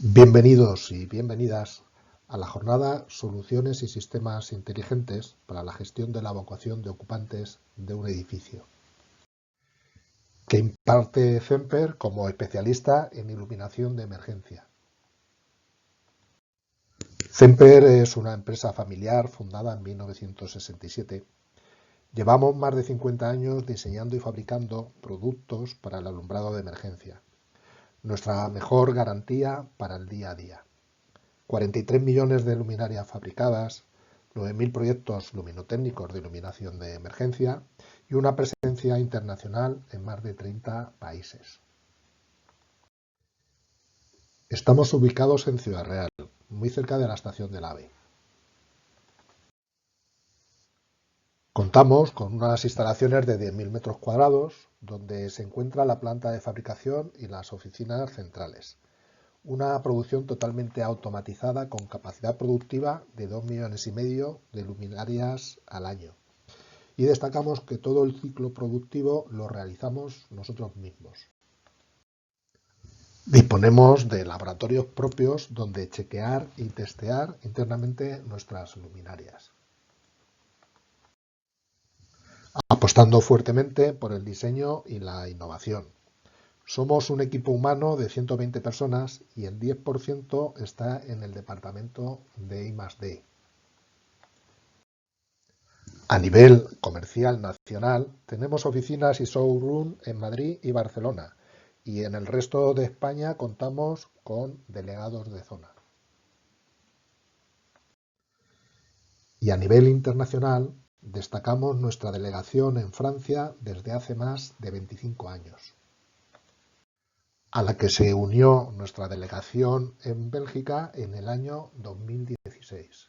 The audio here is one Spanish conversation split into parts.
Bienvenidos y bienvenidas a la jornada Soluciones y Sistemas Inteligentes para la gestión de la evacuación de ocupantes de un edificio, que imparte Cemper como especialista en iluminación de emergencia. Cemper es una empresa familiar fundada en 1967. Llevamos más de 50 años diseñando y fabricando productos para el alumbrado de emergencia. Nuestra mejor garantía para el día a día. 43 millones de luminarias fabricadas, 9.000 proyectos luminotécnicos de iluminación de emergencia y una presencia internacional en más de 30 países. Estamos ubicados en Ciudad Real, muy cerca de la estación del AVE. Contamos con unas instalaciones de 10.000 metros cuadrados, donde se encuentra la planta de fabricación y las oficinas centrales. Una producción totalmente automatizada con capacidad productiva de 2,5 millones de luminarias al año. Y destacamos que todo el ciclo productivo lo realizamos nosotros mismos. Disponemos de laboratorios propios donde chequear y testear internamente nuestras luminarias. Apostando fuertemente por el diseño y la innovación. Somos un equipo humano de 120 personas y el 10% está en el departamento de I+D. A nivel comercial nacional, tenemos oficinas y showroom en Madrid y Barcelona, y en el resto de España contamos con delegados de zona. Y a nivel internacional, destacamos nuestra delegación en Francia desde hace más de 25 años, a la que se unió nuestra delegación en Bélgica en el año 2016.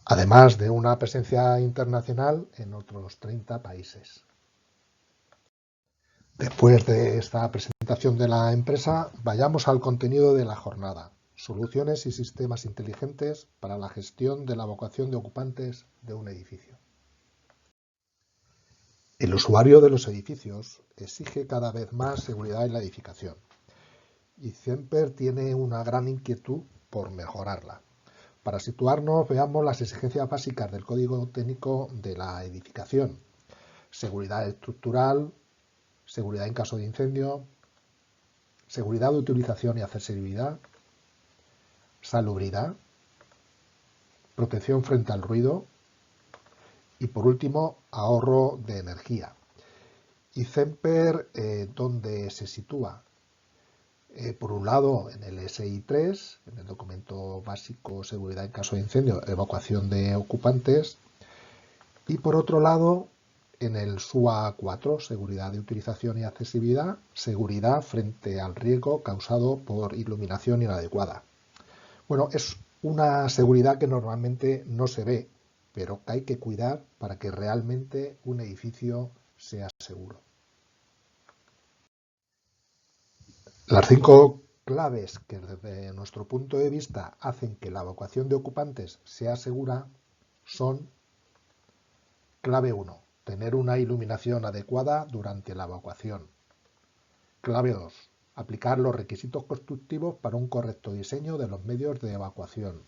Además de una presencia internacional en otros 30 países. Después de esta presentación de la empresa, vayamos al contenido de la jornada. Soluciones y sistemas inteligentes para la gestión de la evacuación de ocupantes de un edificio. El usuario de los edificios exige cada vez más seguridad en la edificación y Cemper tiene una gran inquietud por mejorarla. Para situarnos, veamos las exigencias básicas del código técnico de la edificación. Seguridad estructural, seguridad en caso de incendio, seguridad de utilización y accesibilidad, salubridad, protección frente al ruido y, por último, ahorro de energía. Y Cemper, ¿dónde se sitúa? Por un lado, en el SI 3, en el documento básico seguridad en caso de incendio, evacuación de ocupantes, y por otro lado, en el SUA 4, seguridad de utilización y accesibilidad, seguridad frente al riesgo causado por iluminación inadecuada. Bueno, es una seguridad que normalmente no se ve, pero que hay que cuidar para que realmente un edificio sea seguro. Las 5 claves que desde nuestro punto de vista hacen que la evacuación de ocupantes sea segura son: clave 1, tener una iluminación adecuada durante la evacuación. Clave 2, aplicar los requisitos constructivos para un correcto diseño de los medios de evacuación.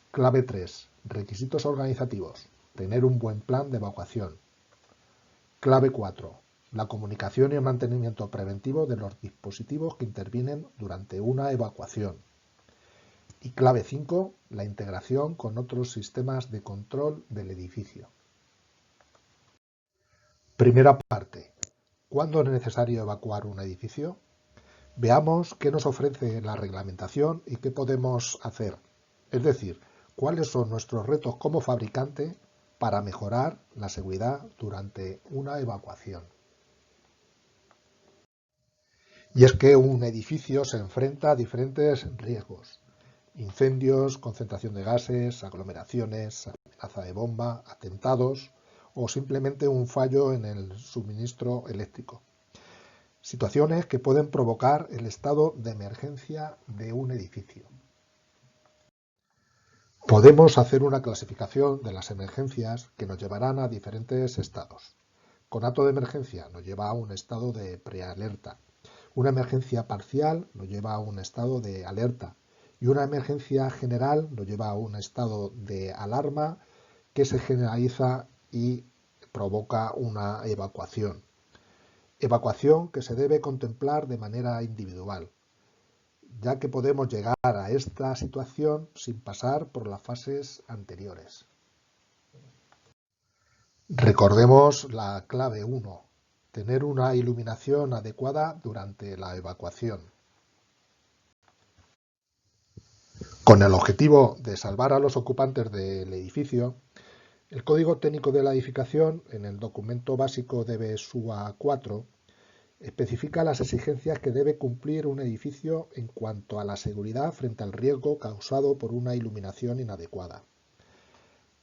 Clave 3, requisitos organizativos, tener un buen plan de evacuación. Clave 4, la comunicación y el mantenimiento preventivo de los dispositivos que intervienen durante una evacuación. Y clave 5, la integración con otros sistemas de control del edificio. Primera parte. ¿Cuándo es necesario evacuar un edificio? Veamos qué nos ofrece la reglamentación y qué podemos hacer. Es decir, cuáles son nuestros retos como fabricante para mejorar la seguridad durante una evacuación. Y es que un edificio se enfrenta a diferentes riesgos: incendios, concentración de gases, aglomeraciones, amenaza de bomba, atentados o simplemente un fallo en el suministro eléctrico. Situaciones que pueden provocar el estado de emergencia de un edificio. Podemos hacer una clasificación de las emergencias que nos llevarán a diferentes estados. Conato de emergencia nos lleva a un estado de prealerta. Una emergencia parcial lo lleva a un estado de alerta y una emergencia general lo lleva a un estado de alarma que se generaliza y provoca una evacuación. Evacuación que se debe contemplar de manera individual, ya que podemos llegar a esta situación sin pasar por las fases anteriores. Recordemos la clave 1, tener una iluminación adecuada durante la evacuación. Con el objetivo de salvar a los ocupantes del edificio, el Código Técnico de la Edificación, en el documento básico DB-SUA 4, especifica las exigencias que debe cumplir un edificio en cuanto a la seguridad frente al riesgo causado por una iluminación inadecuada.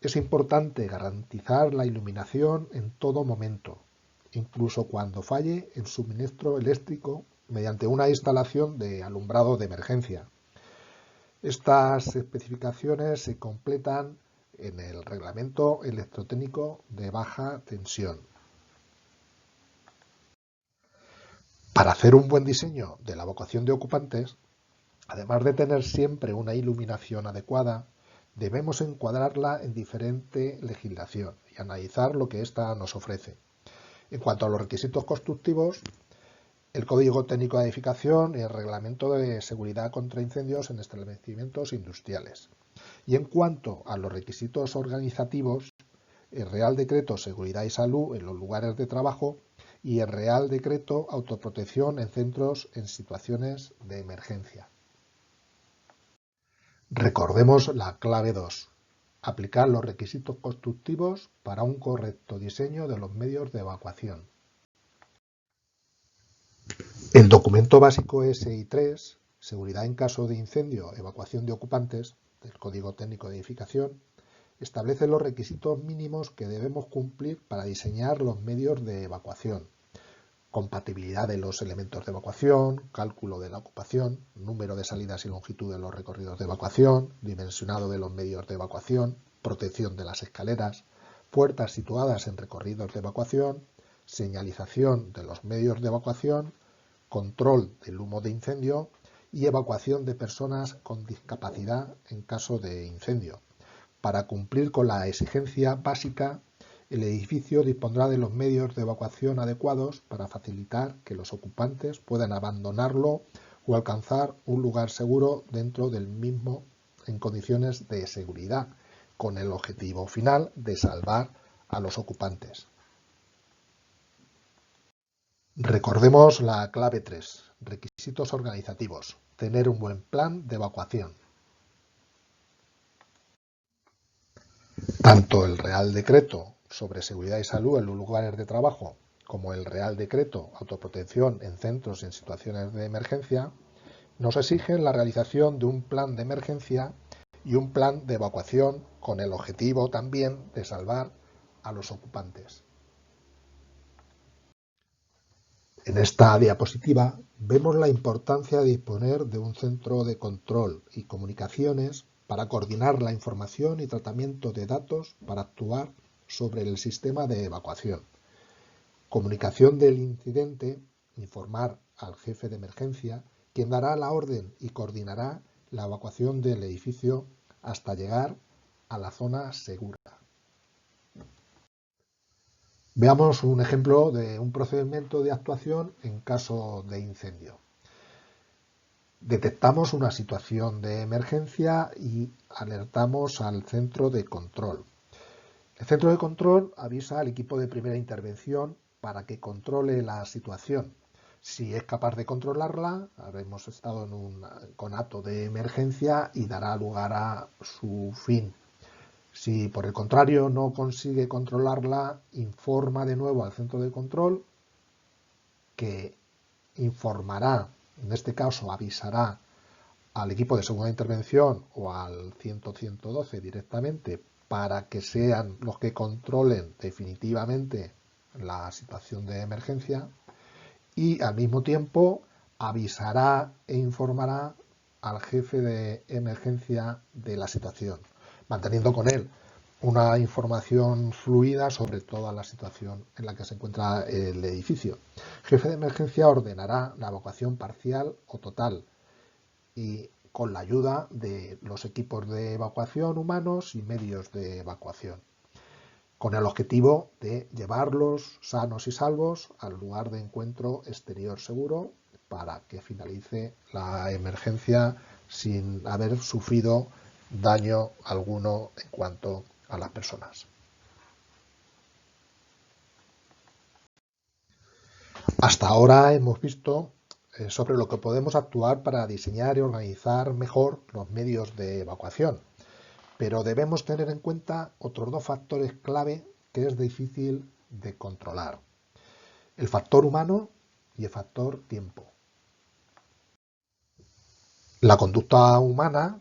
Es importante garantizar la iluminación en todo momento, incluso cuando falle el suministro eléctrico mediante una instalación de alumbrado de emergencia. Estas especificaciones se completan en el Reglamento Electrotécnico de Baja Tensión. Para hacer un buen diseño de la evacuación de ocupantes, además de tener siempre una iluminación adecuada, debemos encuadrarla en diferente legislación y analizar lo que ésta nos ofrece. En cuanto a los requisitos constructivos, el Código Técnico de Edificación y el Reglamento de Seguridad contra Incendios en Establecimientos Industriales. Y en cuanto a los requisitos organizativos, el Real Decreto Seguridad y Salud en los lugares de trabajo y el Real Decreto Autoprotección en centros en situaciones de emergencia. Recordemos la clave 2. Aplicar los requisitos constructivos para un correcto diseño de los medios de evacuación. El documento básico SI 3, Seguridad en caso de incendio, evacuación de ocupantes, del Código Técnico de Edificación, establece los requisitos mínimos que debemos cumplir para diseñar los medios de evacuación. Compatibilidad de los elementos de evacuación, cálculo de la ocupación, número de salidas y longitud de los recorridos de evacuación, dimensionado de los medios de evacuación, protección de las escaleras, puertas situadas en recorridos de evacuación, señalización de los medios de evacuación, control del humo de incendio y evacuación de personas con discapacidad en caso de incendio. Para cumplir con la exigencia básica, el edificio dispondrá de los medios de evacuación adecuados para facilitar que los ocupantes puedan abandonarlo o alcanzar un lugar seguro dentro del mismo en condiciones de seguridad, con el objetivo final de salvar a los ocupantes. Recordemos la clave 3, requisitos organizativos, tener un buen plan de evacuación. Tanto el Real Decreto sobre Seguridad y Salud en los lugares de trabajo como el Real Decreto Autoprotección en centros en situaciones de emergencia nos exigen la realización de un plan de emergencia y un plan de evacuación con el objetivo también de salvar a los ocupantes. En esta diapositiva vemos la importancia de disponer de un centro de control y comunicaciones para coordinar la información y tratamiento de datos para actuar sobre el sistema de evacuación. Comunicación del incidente, informar al jefe de emergencia, quien dará la orden y coordinará la evacuación del edificio hasta llegar a la zona segura. Veamos un ejemplo de un procedimiento de actuación en caso de incendio. Detectamos una situación de emergencia y alertamos al centro de control. El centro de control avisa al equipo de primera intervención para que controle la situación. Si es capaz de controlarla, habremos estado en un conato de emergencia y dará lugar a su fin. Si por el contrario no consigue controlarla, informa de nuevo al centro de control, que informará, en este caso avisará al equipo de segunda intervención o al 100-112 directamente para que sean los que controlen definitivamente la situación de emergencia y al mismo tiempo avisará e informará al jefe de emergencia de la situación, manteniendo con él una información fluida sobre toda la situación en la que se encuentra el edificio. El jefe de emergencia ordenará la evacuación parcial o total y con la ayuda de los equipos de evacuación humanos y medios de evacuación, con el objetivo de llevarlos sanos y salvos al lugar de encuentro exterior seguro para que finalice la emergencia sin haber sufrido daño alguno en cuanto a las personas. Hasta ahora hemos visto sobre lo que podemos actuar para diseñar y organizar mejor los medios de evacuación, pero debemos tener en cuenta otros dos factores clave que es difícil de controlar: el factor humano y el factor tiempo. La conducta humana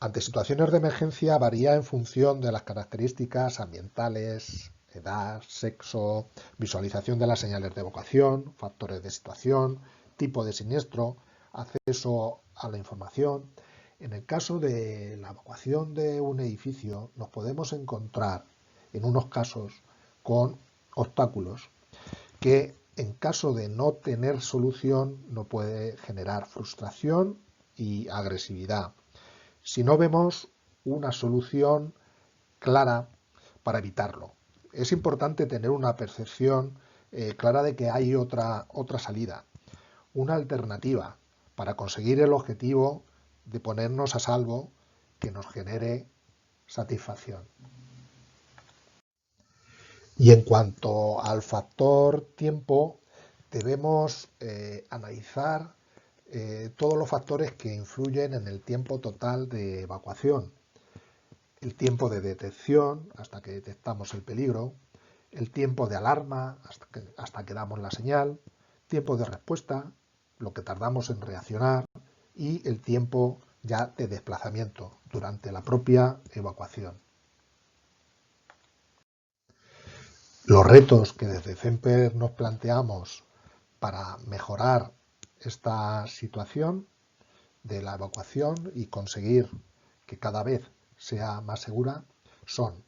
ante situaciones de emergencia varía en función de las características ambientales, edad, sexo, visualización de las señales de evacuación, factores de situación, tipo de siniestro, acceso a la información. En el caso de la evacuación de un edificio, nos podemos encontrar en unos casos con obstáculos que, en caso de no tener solución, no puede generar frustración y agresividad si no vemos una solución clara para evitarlo. Es importante tener una percepción clara de que hay otra salida, una alternativa para conseguir el objetivo de ponernos a salvo que nos genere satisfacción. Y en cuanto al factor tiempo, debemos analizar todos los factores que influyen en el tiempo total de evacuación. El tiempo de detección hasta que detectamos el peligro, el tiempo de alarma hasta que damos la señal, tiempo de respuesta, lo que tardamos en reaccionar, y el tiempo ya de desplazamiento durante la propia evacuación. Los retos que desde CEMPER nos planteamos para mejorar esta situación de la evacuación y conseguir que cada vez sea más segura son: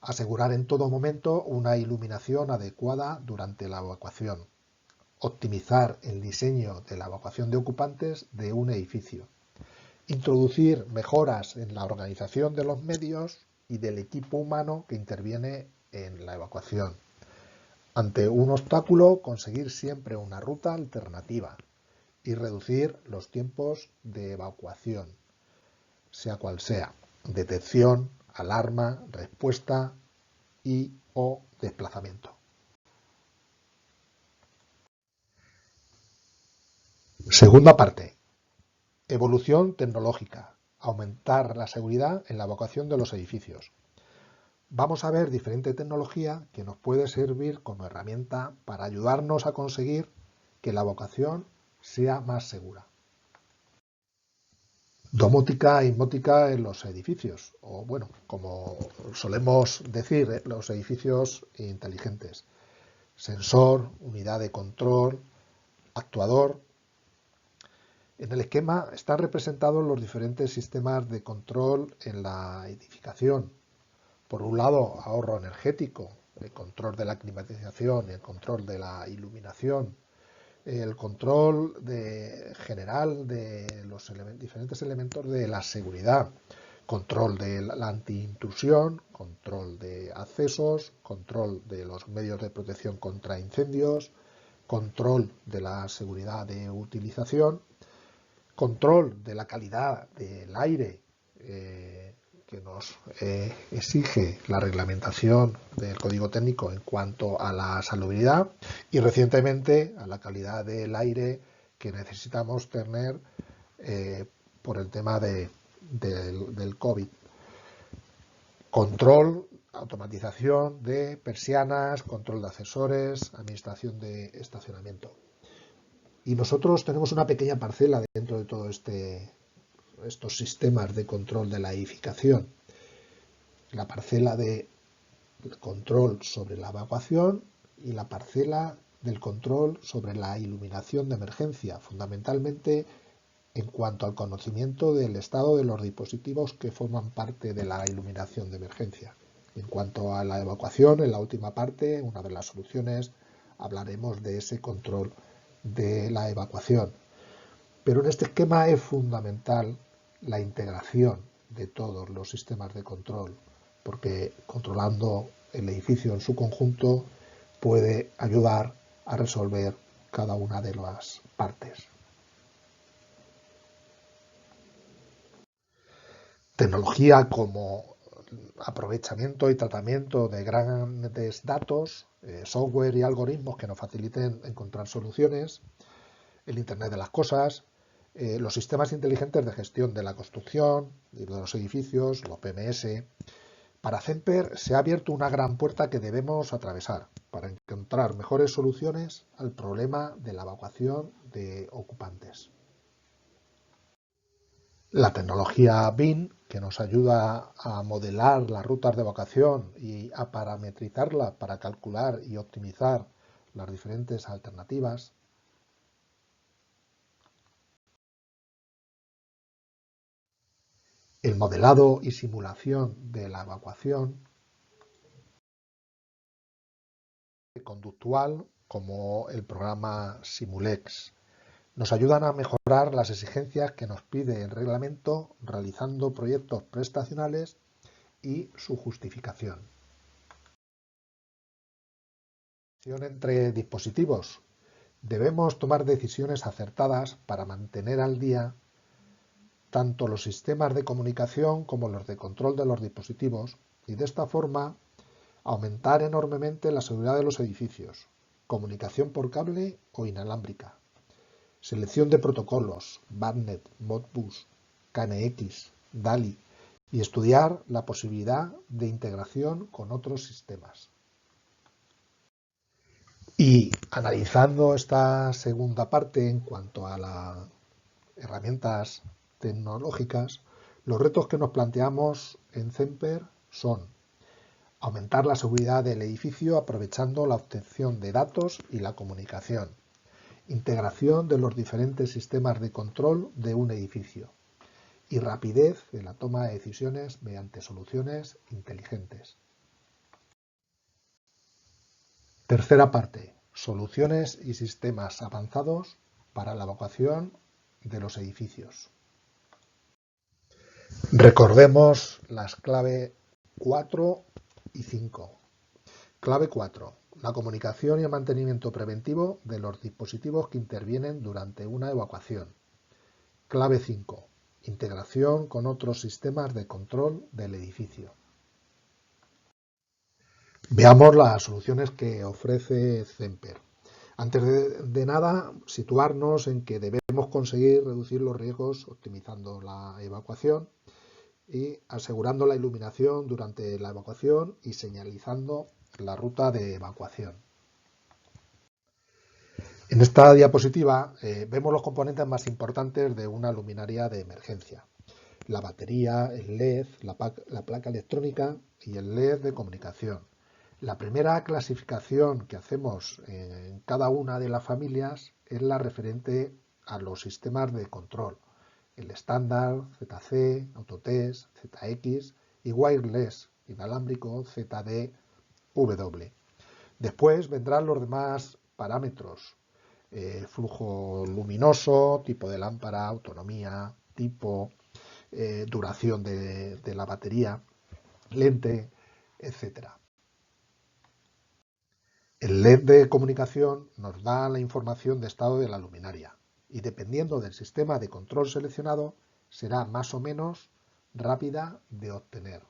asegurar en todo momento una iluminación adecuada durante la evacuación, optimizar el diseño de la evacuación de ocupantes de un edificio, introducir mejoras en la organización de los medios y del equipo humano que interviene en la evacuación. Ante un obstáculo, conseguir siempre una ruta alternativa y reducir los tiempos de evacuación, sea cual sea: detección, alarma, respuesta y o desplazamiento. Segunda parte: evolución tecnológica. Aumentar la seguridad en la evacuación de los edificios. Vamos a ver diferente tecnología que nos puede servir como herramienta para ayudarnos a conseguir que la evacuación sea más segura. Domótica e inmótica en los edificios, o bueno, como solemos decir, los edificios inteligentes. Sensor, unidad de control, actuador. En el esquema están representados los diferentes sistemas de control en la edificación. Por un lado, ahorro energético, el control de la climatización, el control de la iluminación, el control general de los diferentes elementos de la seguridad, control de la antiintrusión, control de accesos, control de los medios de protección contra incendios, control de la seguridad de utilización, control de la calidad del aire que nos exige la reglamentación del código técnico en cuanto a la salubridad, y recientemente a la calidad del aire que necesitamos tener por el tema del COVID. Control, automatización de persianas, control de ascensores, administración de estacionamiento. Y nosotros tenemos una pequeña parcela dentro de todo estos sistemas de control de la edificación. La parcela de control sobre la evacuación y la parcela del control sobre la iluminación de emergencia, fundamentalmente en cuanto al conocimiento del estado de los dispositivos que forman parte de la iluminación de emergencia. En cuanto a la evacuación, en la última parte, una de las soluciones, hablaremos de ese control de la evacuación. Pero en este esquema es fundamental la integración de todos los sistemas de control, porque controlando el edificio en su conjunto puede ayudar a resolver cada una de las partes. Tecnología como aprovechamiento y tratamiento de grandes datos, software y algoritmos que nos faciliten encontrar soluciones, el Internet de las cosas, los sistemas inteligentes de gestión de la construcción y de los edificios, los PMS. Para Zemper se ha abierto una gran puerta que debemos atravesar para encontrar mejores soluciones al problema de la evacuación de ocupantes. La tecnología BIM, que nos ayuda a modelar las rutas de evacuación y a parametrizarla para calcular y optimizar las diferentes alternativas. El modelado y simulación de la evacuación conductual, como el programa Simulex, nos ayudan a mejorar las exigencias que nos pide el reglamento realizando proyectos prestacionales y su justificación. Entre dispositivos. Debemos tomar decisiones acertadas para mantener al día tanto los sistemas de comunicación como los de control de los dispositivos y de esta forma aumentar enormemente la seguridad de los edificios, comunicación por cable o inalámbrica, selección de protocolos, BARNet, Modbus, KNX, DALI y estudiar la posibilidad de integración con otros sistemas. Y analizando esta segunda parte en cuanto a las herramientas tecnológicas, los retos que nos planteamos en Zemper son aumentar la seguridad del edificio aprovechando la obtención de datos y la comunicación, integración de los diferentes sistemas de control de un edificio y rapidez en la toma de decisiones mediante soluciones inteligentes. Tercera parte, soluciones y sistemas avanzados para la evacuación de los edificios. Recordemos las clave 4 y 5. Clave 4. La comunicación y el mantenimiento preventivo de los dispositivos que intervienen durante una evacuación. Clave 5. Integración con otros sistemas de control del edificio. Veamos las soluciones que ofrece Zemper. Antes de nada, situarnos en que debemos conseguir reducir los riesgos optimizando la evacuación y asegurando la iluminación durante la evacuación y señalizando la ruta de evacuación. En esta diapositiva vemos los componentes más importantes de una luminaria de emergencia. La batería, el LED, la placa electrónica y el LED de comunicación. La primera clasificación que hacemos en cada una de las familias es la referente a los sistemas de control. El estándar, ZC, Autotest, ZX y wireless, inalámbrico, ZDW. Después vendrán los demás parámetros, flujo luminoso, tipo de lámpara, autonomía, tipo, duración de la batería, lente, etc. El LED de comunicación nos da la información de estado de la luminaria y dependiendo del sistema de control seleccionado será más o menos rápida de obtener.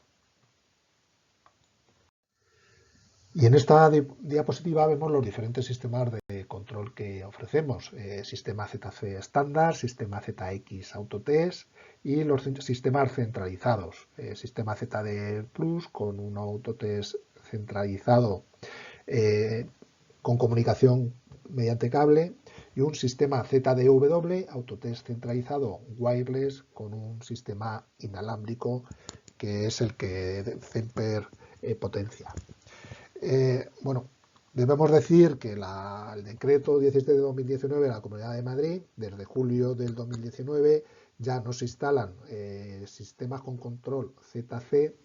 Y en esta diapositiva vemos los diferentes sistemas de control que ofrecemos. Sistema ZC estándar, sistema ZX Autotest y los sistemas centralizados. Sistema ZD Plus con un Autotest centralizado con comunicación mediante cable y un sistema ZDW, Autotest centralizado wireless con un sistema inalámbrico que es el que Zemper potencia. Bueno, debemos decir que el decreto 17 de 2019 de la Comunidad de Madrid, desde julio del 2019, ya no se instalan sistemas con control ZC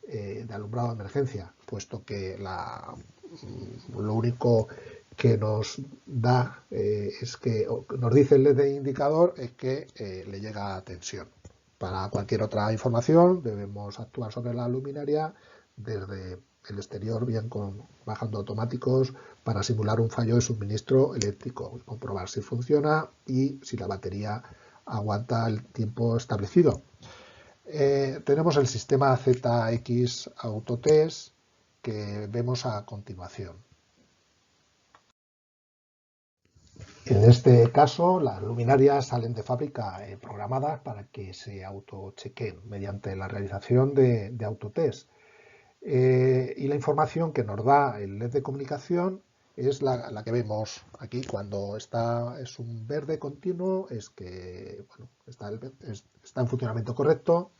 de alumbrado de emergencia, puesto que lo único que nos da nos dice el LED de indicador es que le llega tensión. Para cualquier otra información debemos actuar sobre la luminaria desde el exterior, bien bajando automáticos para simular un fallo de suministro eléctrico, comprobar si funciona y si la batería aguanta el tiempo establecido. Tenemos el sistema ZX Autotest que vemos a continuación. En este caso, las luminarias salen de fábrica programadas para que se autochequen mediante la realización de autotest. Y la información que nos da el LED de comunicación es la que vemos aquí. Cuando es un verde continuo, es que bueno, está en funcionamiento correcto.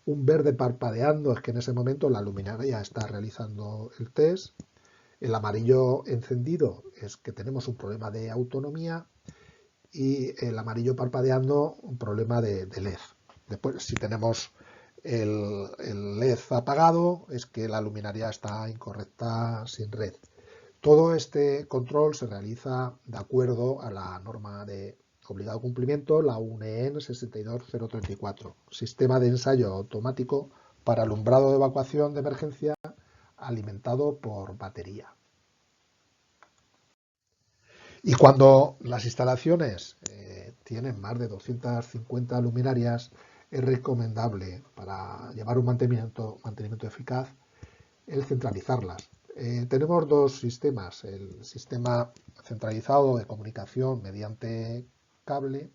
Un verde parpadeando es que en ese momento la luminaria está realizando el test. El amarillo encendido es que tenemos un problema de autonomía y el amarillo parpadeando un problema de LED. Después, si tenemos el LED apagado, es que la luminaria está incorrecta sin red. Todo este control se realiza de acuerdo a la norma de obligado cumplimiento, la UNEN 62034, Sistema de Ensayo Automático para Alumbrado de Evacuación de Emergencia alimentado por batería. Y cuando las instalaciones tienen más de 250 luminarias, es recomendable para llevar un mantenimiento eficaz el centralizarlas. Tenemos dos sistemas, el sistema centralizado de comunicación mediante cable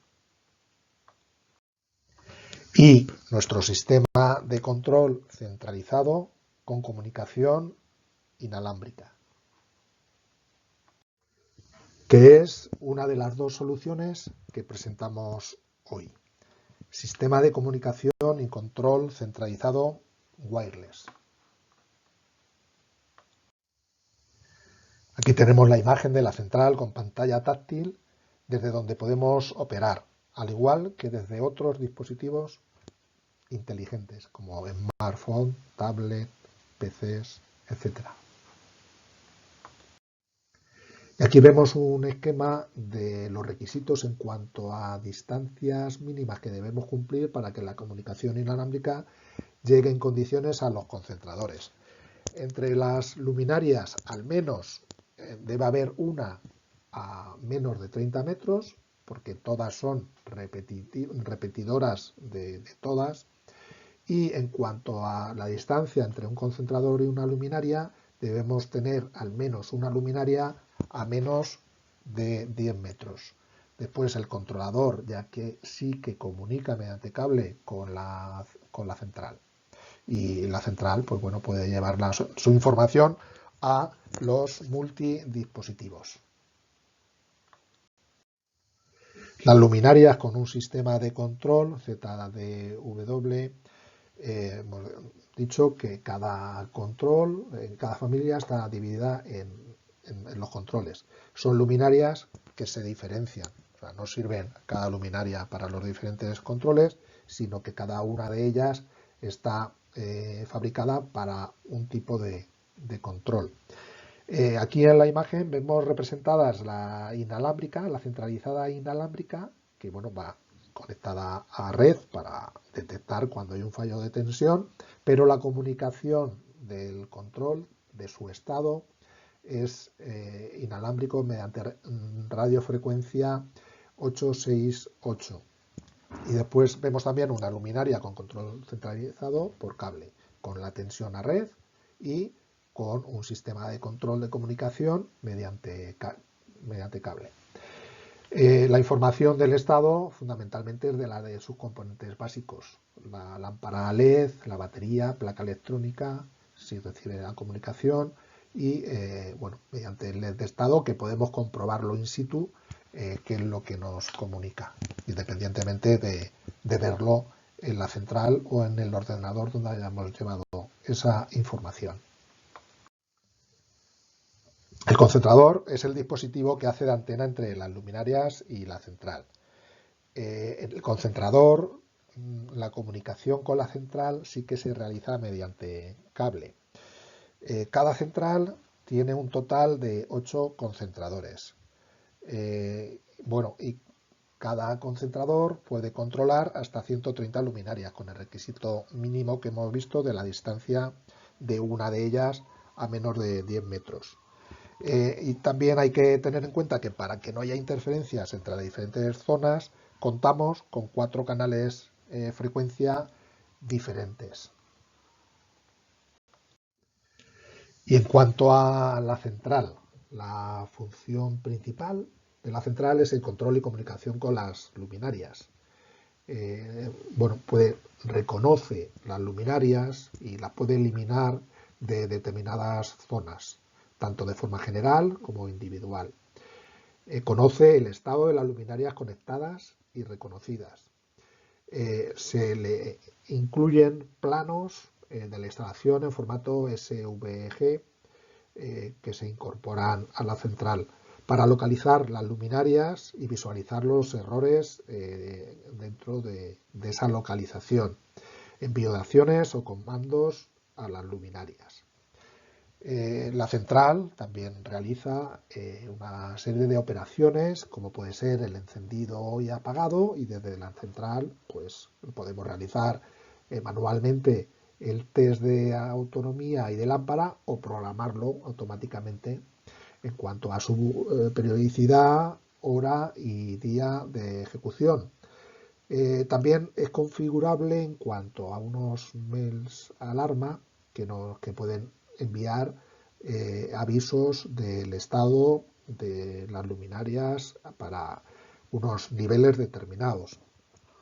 y nuestro sistema de control centralizado con comunicación inalámbrica, que es una de las dos soluciones que presentamos hoy. Sistema de comunicación y control centralizado wireless. Aquí tenemos la imagen de la central con pantalla táctil desde donde podemos operar, al igual que desde otros dispositivos inteligentes como smartphone, tablet, PCs, etc. Y aquí vemos un esquema de los requisitos en cuanto a distancias mínimas que debemos cumplir para que la comunicación inalámbrica llegue en condiciones a los concentradores. Entre las luminarias, al menos debe haber una a menos de 30 metros, porque todas son repetidoras de todas. Y en cuanto a la distancia entre un concentrador y una luminaria, debemos tener al menos una luminaria a menos de 10 metros. Después el controlador, ya que sí que comunica mediante cable con la central. Y la central, pues bueno, puede llevar su información a los multidispositivos. Las luminarias con un sistema de control ZDW, hemos dicho que cada control, en cada familia está dividida en los controles. Son luminarias que se diferencian, o sea, no sirven cada luminaria para los diferentes controles, sino que cada una de ellas está fabricada para un tipo de control. Aquí en la imagen vemos representadas la inalámbrica, la centralizada inalámbrica, que bueno, va conectada a red para detectar cuando hay un fallo de tensión, pero la comunicación del control de su estado es inalámbrico mediante radiofrecuencia 868. Y después vemos también una luminaria con control centralizado por cable, con la tensión a red y con un sistema de control de comunicación mediante cable. La información del estado fundamentalmente es de la de sus componentes básicos, la lámpara LED, la batería, placa electrónica, si recibe la comunicación y bueno, mediante el LED de estado que podemos comprobarlo in situ, qué es lo que nos comunica, independientemente de verlo en la central o en el ordenador donde hayamos llevado esa información. El concentrador es el dispositivo que hace de antena entre las luminarias y la central. El concentrador la comunicación con la central sí que se realiza mediante cable. Cada central tiene un total de 8 concentradores. Y cada concentrador puede controlar hasta 130 luminarias, con el requisito mínimo que hemos visto de la distancia de una de ellas a menos de 10 metros. Y también hay que tener en cuenta que para que no haya interferencias entre las diferentes zonas, contamos con 4 canales frecuencia diferentes. Y en cuanto a la central, la función principal de la central es el control y comunicación con las luminarias. Reconoce las luminarias y las puede eliminar de determinadas zonas, tanto de forma general como individual. Conoce el estado de las luminarias conectadas y reconocidas. Se le incluyen planos de la instalación en formato SVG que se incorporan a la central para localizar las luminarias y visualizar los errores dentro de esa localización, envío de acciones o comandos a las luminarias. La central también realiza una serie de operaciones, como puede ser el encendido y apagado, y desde la central pues podemos realizar manualmente el test de autonomía y de lámpara o programarlo automáticamente en cuanto a su periodicidad, hora y día de ejecución. También es configurable en cuanto a unos mails alarma que pueden enviar avisos del estado de las luminarias para unos niveles determinados.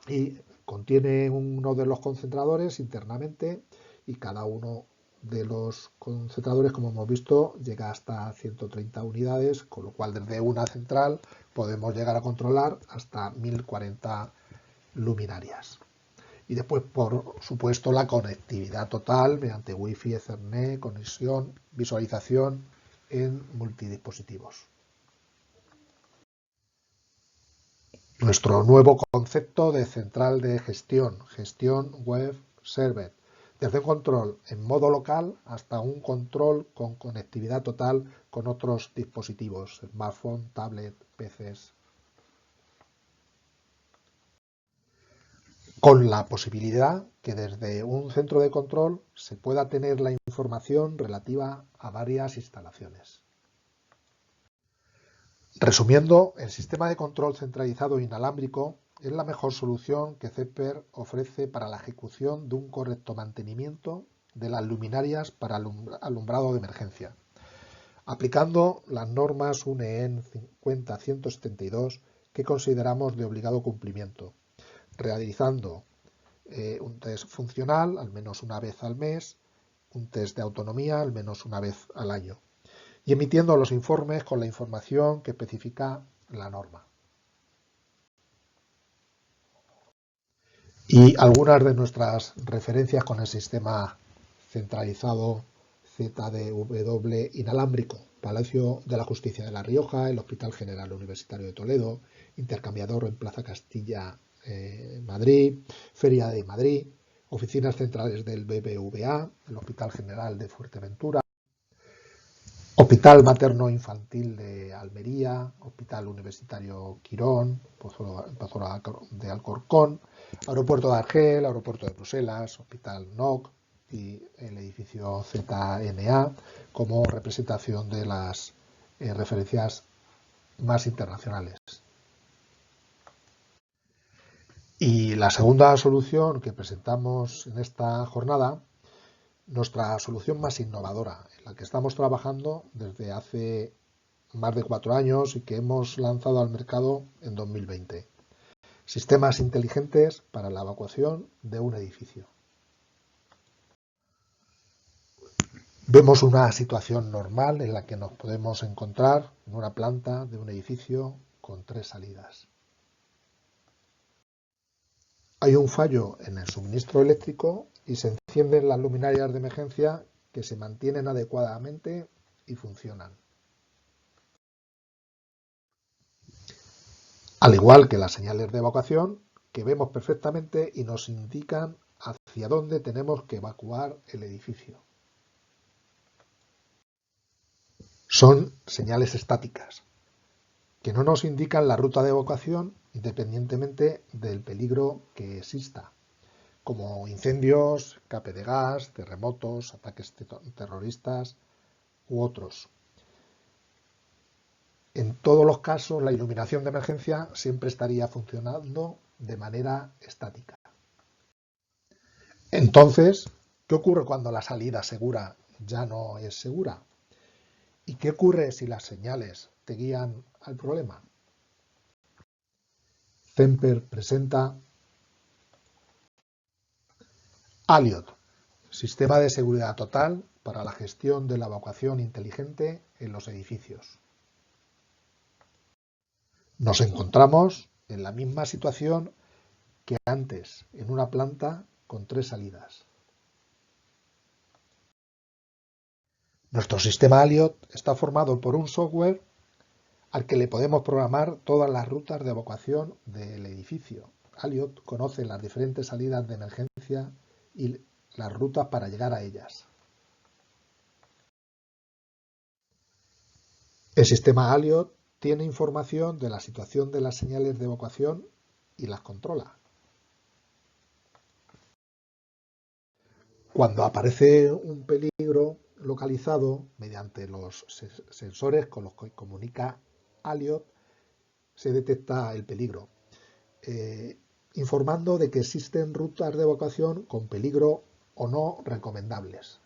Y contiene uno de los concentradores internamente y cada uno de los concentradores, como hemos visto, llega hasta 130 unidades, con lo cual desde una central podemos llegar a controlar hasta 1040 luminarias. Y después, por supuesto, la conectividad total mediante Wi-Fi, Ethernet, conexión, visualización en multidispositivos. Nuestro nuevo concepto de central de gestión web server, desde un control en modo local hasta un control con conectividad total con otros dispositivos, smartphone, tablet, PCs. Con la posibilidad que desde un centro de control se pueda tener la información relativa a varias instalaciones. Resumiendo, el sistema de control centralizado inalámbrico es la mejor solución que Cepper ofrece para la ejecución de un correcto mantenimiento de las luminarias para alumbrado de emergencia, aplicando las normas UNEEN 50172 que consideramos de obligado cumplimiento, realizando un test funcional al menos una vez al mes, un test de autonomía al menos una vez al año, y emitiendo los informes con la información que especifica la norma. Y algunas de nuestras referencias con el sistema centralizado ZDW inalámbrico: Palacio de la Justicia de La Rioja, el Hospital General Universitario de Toledo, intercambiador en Plaza Castilla, Madrid, Feria de Madrid, oficinas centrales del BBVA, el Hospital General de Fuerteventura, Hospital Materno Infantil de Almería, Hospital Universitario Quirón, Pozuelo de Alcorcón, Aeropuerto de Argel, Aeropuerto de Bruselas, Hospital NOC y el edificio ZNA como representación de las referencias más internacionales. Y la segunda solución que presentamos en esta jornada, nuestra solución más innovadora, en la que estamos trabajando desde hace más de 4 años y que hemos lanzado al mercado en 2020. Sistemas inteligentes para la evacuación de un edificio. Vemos una situación normal en la que nos podemos encontrar en una planta de un edificio con 3 salidas. Hay un fallo en el suministro eléctrico y se encienden las luminarias de emergencia, que se mantienen adecuadamente y funcionan. Al igual que las señales de evacuación, que vemos perfectamente y nos indican hacia dónde tenemos que evacuar el edificio. Son señales estáticas, que no nos indican la ruta de evacuación independientemente del peligro que exista, como incendios, escape de gas, terremotos, ataques terroristas u otros. En todos los casos, la iluminación de emergencia siempre estaría funcionando de manera estática. Entonces, ¿qué ocurre cuando la salida segura ya no es segura? ¿Y qué ocurre si las señales te guían al problema? Zemper presenta Alliot, sistema de seguridad total para la gestión de la evacuación inteligente en los edificios. Nos encontramos en la misma situación que antes, en una planta con 3 salidas. Nuestro sistema Alliot está formado por un software al que le podemos programar todas las rutas de evacuación del edificio. Alliot conoce las diferentes salidas de emergencia y las rutas para llegar a ellas. El sistema Alliot tiene información de la situación de las señales de evacuación y las controla. Cuando aparece un peligro localizado mediante los sensores con los que comunica Alliot, se detecta el peligro, informando de que existen rutas de evacuación con peligro o no recomendables.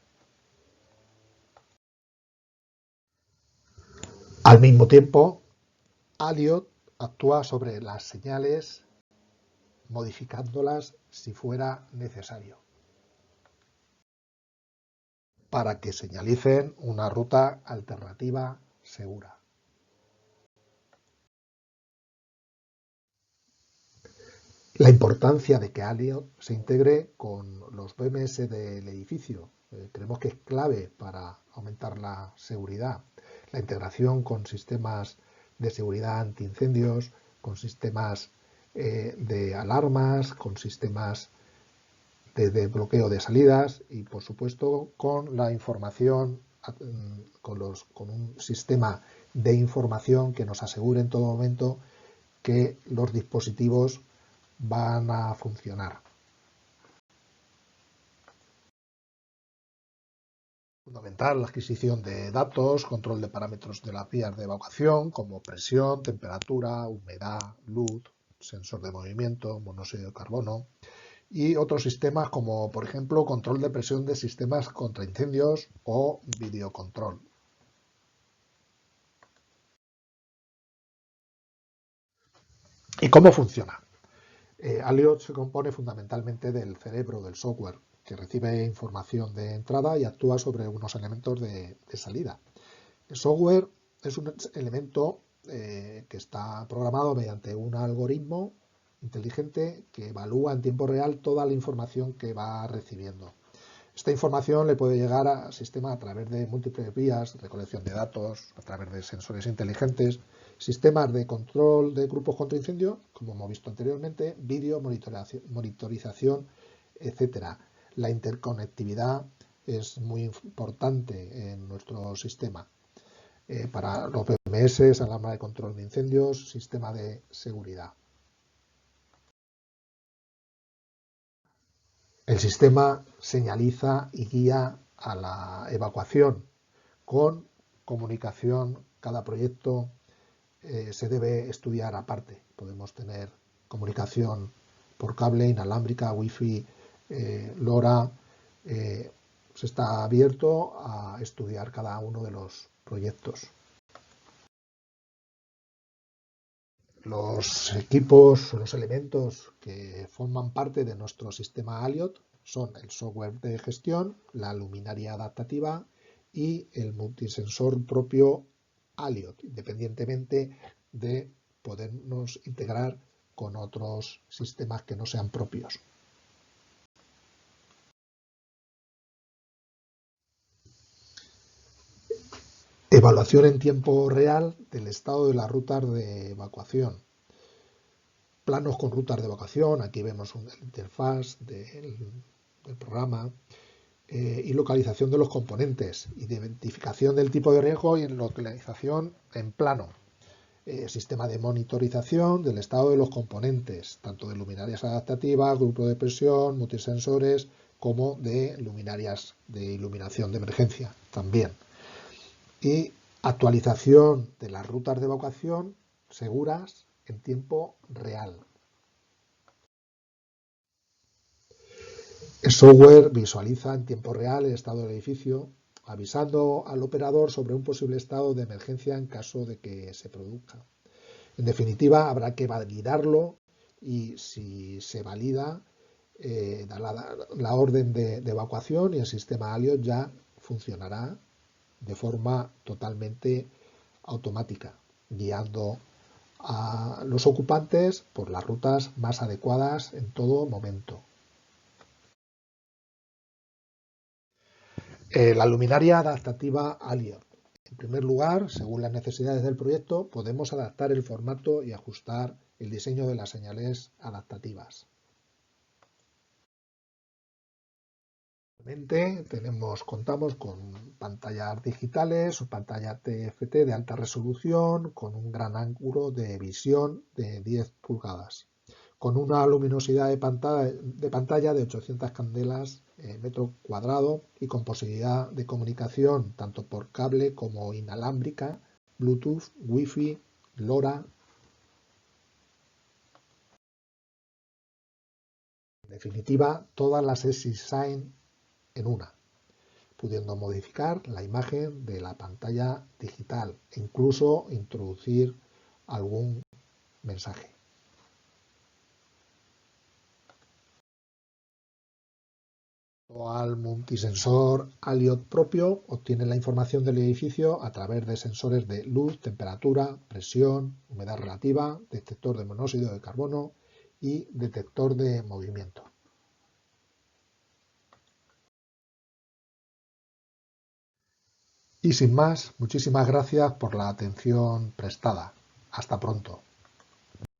Al mismo tiempo, Alliot actúa sobre las señales modificándolas si fuera necesario, para que señalicen una ruta alternativa segura. La importancia de que Alliot se integre con los BMS del edificio. Creemos que es clave para aumentar la seguridad. La integración con sistemas de seguridad antiincendios, con sistemas de alarmas, con sistemas de bloqueo de salidas y, por supuesto, con la información, con un sistema de información que nos asegure en todo momento que los dispositivos van a funcionar. Fundamental la adquisición de datos, control de parámetros de las vías de evacuación como presión, temperatura, humedad, luz, sensor de movimiento, monóxido de carbono y otros sistemas como, por ejemplo, control de presión de sistemas contra incendios o videocontrol. ¿Y cómo funciona? Alliot se compone fundamentalmente del cerebro del software, que recibe información de entrada y actúa sobre unos elementos de salida. El software es un elemento que está programado mediante un algoritmo inteligente que evalúa en tiempo real toda la información que va recibiendo. Esta información le puede llegar al sistema a través de múltiples vías, recolección de datos, a través de sensores inteligentes, sistemas de control de grupos contra incendio, como hemos visto anteriormente, vídeo, monitorización, etc. La interconectividad es muy importante en nuestro sistema. Para los BMS, alarma de control de incendios, sistema de seguridad. El sistema señaliza y guía a la evacuación con comunicación. Cada proyecto se debe estudiar aparte. Podemos tener comunicación por cable, inalámbrica, wifi, LoRa. Se está abierto a estudiar cada uno de los proyectos. Los equipos, los elementos que forman parte de nuestro sistema Alliot son el software de gestión, la luminaria adaptativa y el multisensor propio Alliot, independientemente de podernos integrar con otros sistemas que no sean propios. Evaluación en tiempo real del estado de las rutas de evacuación. planos con rutas de evacuación, aquí vemos una interfaz del programa, y localización de los componentes, identificación del tipo de riesgo y localización en plano. Sistema de monitorización del estado de los componentes, tanto de luminarias adaptativas, grupo de presión, multisensores, como de luminarias de iluminación de emergencia también. Y actualización de las rutas de evacuación seguras en tiempo real. El software visualiza en tiempo real el estado del edificio, avisando al operador sobre un posible estado de emergencia en caso de que se produzca. En definitiva, habrá que validarlo y si se valida, da la orden de evacuación y el sistema Aliot ya funcionará de forma totalmente automática, guiando a los ocupantes por las rutas más adecuadas en todo momento. La luminaria adaptativa Aliot. En primer lugar, según las necesidades del proyecto, podemos adaptar el formato y ajustar el diseño de las señales adaptativas. Contamos con pantallas digitales o pantalla TFT de alta resolución con un gran ángulo de visión de 10 pulgadas, con una luminosidad de pantalla de 800 candelas metro cuadrado y con posibilidad de comunicación tanto por cable como inalámbrica, Bluetooth, Wi-Fi, LoRa. En definitiva, todas las S-Design en una, pudiendo modificar la imagen de la pantalla digital e incluso introducir algún mensaje. Al multisensor Aliot propio obtiene la información del edificio a través de sensores de luz, temperatura, presión, humedad relativa, detector de monóxido de carbono y detector de movimiento. Y sin más, muchísimas gracias por la atención prestada. Hasta pronto.